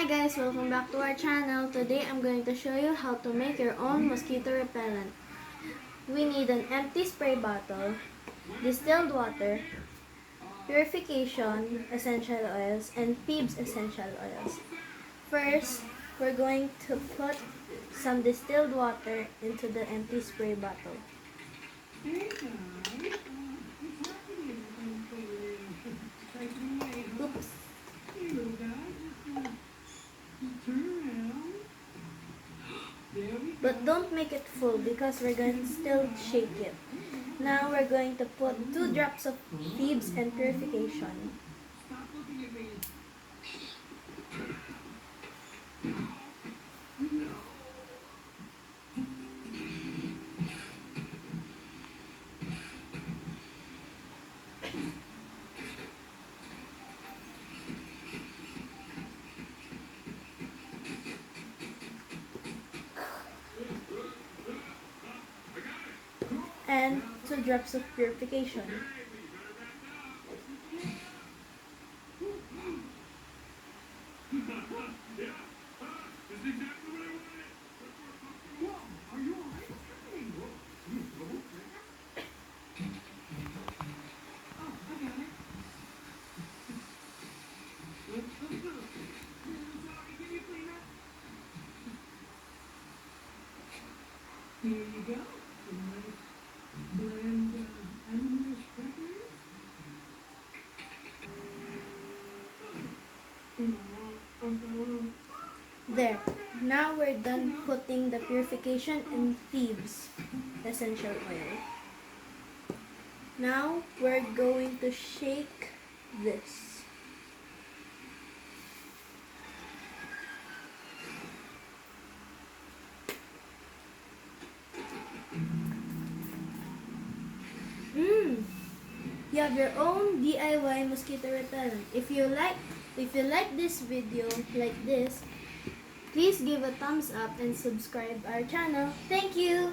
Hi guys, welcome back to our channel. Today I'm going to show you how to make your own mosquito repellent. We need an empty spray bottle, distilled water, purification essential oils, and Phoebes essential oils. First, we're going to put some distilled water into the empty spray bottle. Oops. But don't make it full because we're going to still shake it. Now we're going to put 2 drops of Phoebes and purification. And 2 drops of purification. Here you go. A nice blend of animal crackers. There. Now we're done putting the purification and Phoebes essential oil. Now we're going to shake this. You have your own DIY mosquito repellent. If you like this video like this, please give a thumbs up and subscribe our channel. Thank you.